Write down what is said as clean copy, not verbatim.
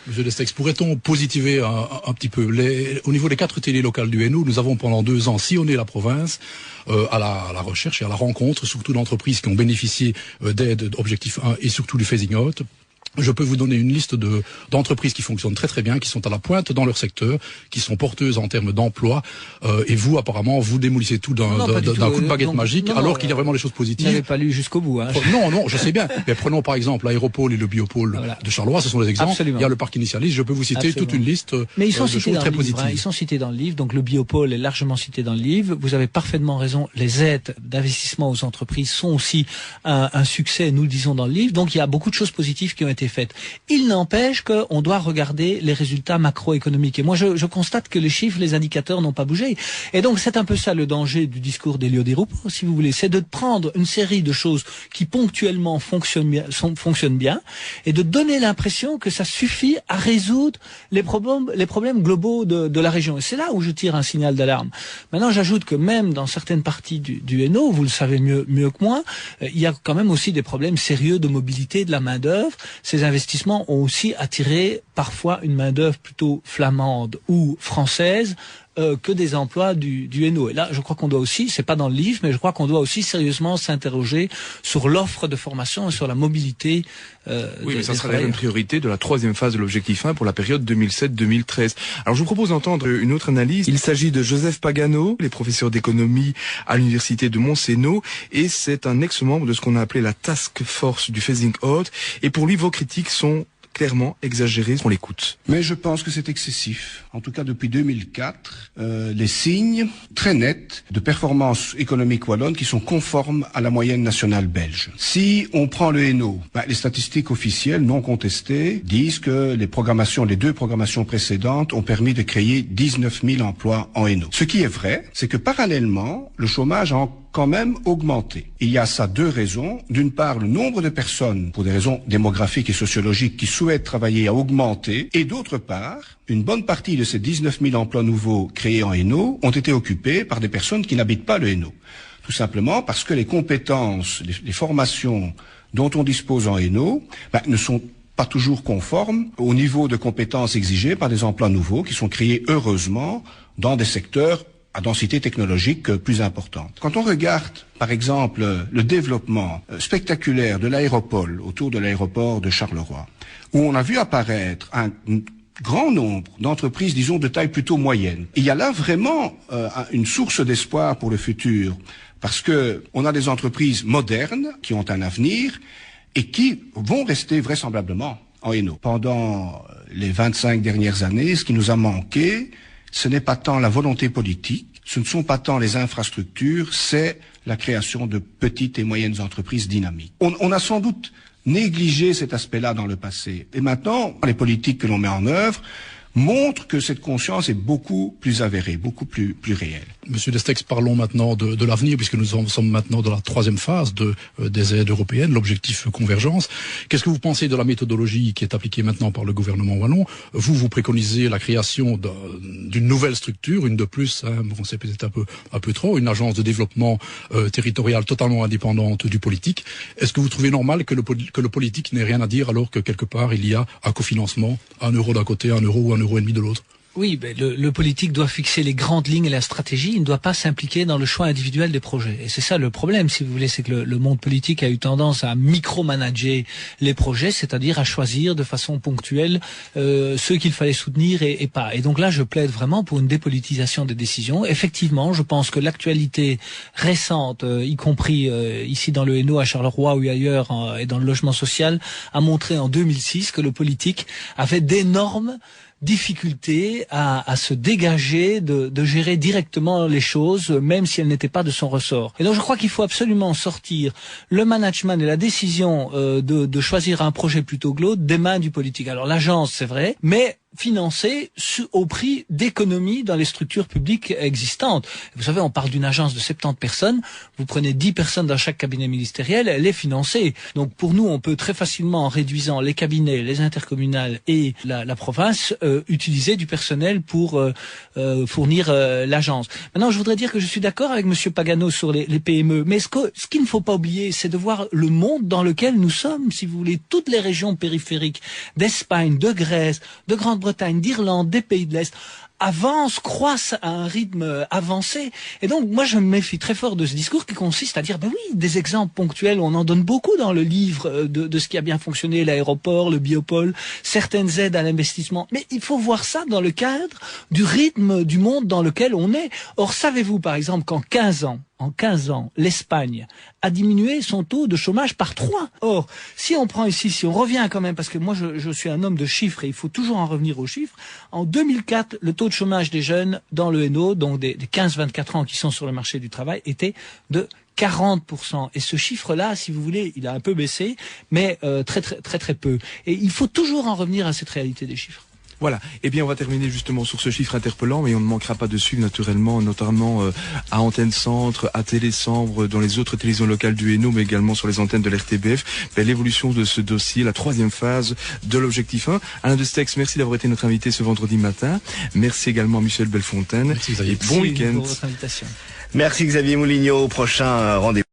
Monsieur Destex, pourrait-on positiver un petit peu au niveau des 4 télés locales du Hainaut, nous avons pendant 2 ans sillonné la province à la recherche et à la rencontre, surtout d'entreprises qui ont bénéficié d'aide Objectif 1 et surtout du phasing out. Je peux vous donner une liste d'entreprises qui fonctionnent très très bien, qui sont à la pointe dans leur secteur, qui sont porteuses en termes d'emploi. Et vous, apparemment, vous démolissez tout d'un coup de baguette magique, alors qu'il y a vraiment des choses positives. Vous n'avez pas lu jusqu'au bout. Hein. Non, je sais bien. Mais prenons par exemple l'Aéropole et le Biopôle de Charleroi, ce sont des exemples. Absolument. Il y a le parc initialiste, je peux vous citer toute une liste de choses très positives. Ils sont cités dans le livre, donc le Biopôle est largement cité dans le livre. Vous avez parfaitement raison, les aides d'investissement aux entreprises sont aussi un succès, nous le disons dans le livre. Donc il y a beaucoup de choses positives qui ont été faites. Il n'empêche qu'on doit regarder les résultats macroéconomiques. Et moi, je constate que les chiffres, les indicateurs n'ont pas bougé. Et donc, c'est un peu ça le danger du discours d'Elio Di Rupo, si vous voulez. C'est de prendre une série de choses qui ponctuellement fonctionnent bien et de donner l'impression que ça suffit à résoudre les problèmes globaux de la région. Et c'est là où je tire un signal d'alarme. Maintenant, j'ajoute que même dans certaines parties du Hainaut, vous le savez mieux que moi, il y a quand même aussi des problèmes sérieux de mobilité de la main-d'œuvre. Ces investissements ont aussi attiré parfois une main-d'œuvre plutôt flamande ou française que des emplois du Hainaut. Et là, je crois qu'on doit aussi, c'est pas dans le livre, mais je crois qu'on doit aussi sérieusement s'interroger sur l'offre de formation et sur la mobilité. Oui, mais ça sera une priorité de la 3e phase de l'objectif 1 pour la période 2007-2013. Alors, je vous propose d'entendre une autre analyse. Il s'agit de Joseph Pagano, les professeurs d'économie à l'université de Montseno, et c'est un ex-membre de ce qu'on a appelé la task force du phasing out. Et pour lui, vos critiques sont clairement exagéré, on l'écoute. Mais je pense que c'est excessif. En tout cas, depuis 2004, les signes très nets de performance économique wallonne qui sont conformes à la moyenne nationale belge. Si on prend le Hainaut, les statistiques officielles non contestées disent que les 2 programmations précédentes ont permis de créer 19 000 emplois en Hainaut. Ce qui est vrai, c'est que parallèlement, le chômage a quand même augmenté. Il y a ça 2 raisons. D'une part, le nombre de personnes, pour des raisons démographiques et sociologiques, qui souhaitent travailler a augmenté. Et d'autre part, une bonne partie de ces 19 000 emplois nouveaux créés en Hainaut ont été occupés par des personnes qui n'habitent pas le Hainaut. Tout simplement parce que les compétences, les formations dont on dispose en Hainaut ne sont pas toujours conformes au niveau de compétences exigées par des emplois nouveaux qui sont créés heureusement dans des secteurs à densité technologique plus importante. Quand on regarde, par exemple, le développement spectaculaire de l'aéropole autour de l'aéroport de Charleroi, où on a vu apparaître un grand nombre d'entreprises, disons, de taille plutôt moyenne. Il y a là vraiment une source d'espoir pour le futur, parce que on a des entreprises modernes qui ont un avenir et qui vont rester vraisemblablement en Hainaut. Pendant les 25 dernières années, ce qui nous a manqué, ce n'est pas tant la volonté politique, ce ne sont pas tant les infrastructures, c'est la création de petites et moyennes entreprises dynamiques. On a sans doute négligé cet aspect-là dans le passé. Et maintenant, les politiques que l'on met en œuvre montrent que cette conscience est beaucoup plus avérée, beaucoup plus réelle. Monsieur Destex, parlons maintenant de l'avenir, puisque nous sommes maintenant dans la 3e phase des aides européennes, l'objectif convergence. Qu'est-ce que vous pensez de la méthodologie qui est appliquée maintenant par le gouvernement wallon? Vous préconisez la création d'une nouvelle structure, une de plus, bon, c'est peut-être un peu trop, une agence de développement territorial totalement indépendante du politique. Est-ce que vous trouvez normal que le politique n'ait rien à dire alors que quelque part il y a un cofinancement, 1 euro d'un côté, 1 euro ou 1,5 € de l'autre? Oui, le politique doit fixer les grandes lignes et la stratégie. Il ne doit pas s'impliquer dans le choix individuel des projets. Et c'est ça le problème, si vous voulez, c'est que le monde politique a eu tendance à micromanager les projets, c'est-à-dire à choisir de façon ponctuelle ceux qu'il fallait soutenir et pas. Et donc là, je plaide vraiment pour une dépolitisation des décisions. Effectivement, je pense que l'actualité récente, y compris ici dans le Hainaut, à Charleroi ou ailleurs, et dans le logement social, a montré en 2006 que le politique avait d'énormes difficulté à se dégager de gérer directement les choses, même si elles n'étaient pas de son ressort. Et donc je crois qu'il faut absolument sortir le management et la décision de choisir un projet plutôt que l'autre des mains du politique. Alors l'agence, c'est vrai, mais financés au prix d'économies dans les structures publiques existantes. Vous savez, on parle d'une agence de 70 personnes, vous prenez 10 personnes dans chaque cabinet ministériel, elle est financée. Donc pour nous, on peut très facilement, en réduisant les cabinets, les intercommunales et la province, utiliser du personnel pour fournir l'agence. Maintenant, je voudrais dire que je suis d'accord avec Monsieur Pagano sur les PME, mais ce qu'il ne faut pas oublier, c'est de voir le monde dans lequel nous sommes, si vous voulez, toutes les régions périphériques d'Espagne, de Grèce, de Grande-Bretagne, d'Irlande, des pays de l'Est, avancent, croissent à un rythme avancé. Et donc, moi, je me méfie très fort de ce discours qui consiste à dire, ben oui, des exemples ponctuels, on en donne beaucoup dans le livre de ce qui a bien fonctionné, l'aéroport, le biopôle, certaines aides à l'investissement. Mais il faut voir ça dans le cadre du rythme du monde dans lequel on est. Or, savez-vous, par exemple, qu'en 15 ans, l'Espagne a diminué son taux de chômage par 3. Or, si on revient quand même, parce que moi je suis un homme de chiffres et il faut toujours en revenir aux chiffres, en 2004, le taux de chômage des jeunes dans le Hainaut, donc des 15-24 ans qui sont sur le marché du travail, était de 40%. Et ce chiffre-là, si vous voulez, il a un peu baissé, mais très peu. Et il faut toujours en revenir à cette réalité des chiffres. Voilà. Eh bien, on va terminer justement sur ce chiffre interpellant, mais on ne manquera pas de suivre naturellement, notamment à Antenne Centre, à Télésambre, dans les autres télévisions locales du Hainaut, mais également sur les antennes de l'RTBF, l'évolution de ce dossier, la troisième phase de l'objectif 1. Alain Destex, merci d'avoir été notre invité ce vendredi matin. Merci également à Michel Bellefontaine. Merci, et bon week-end. Merci pour votre invitation. Merci Xavier Moulignot. Au prochain rendez-vous.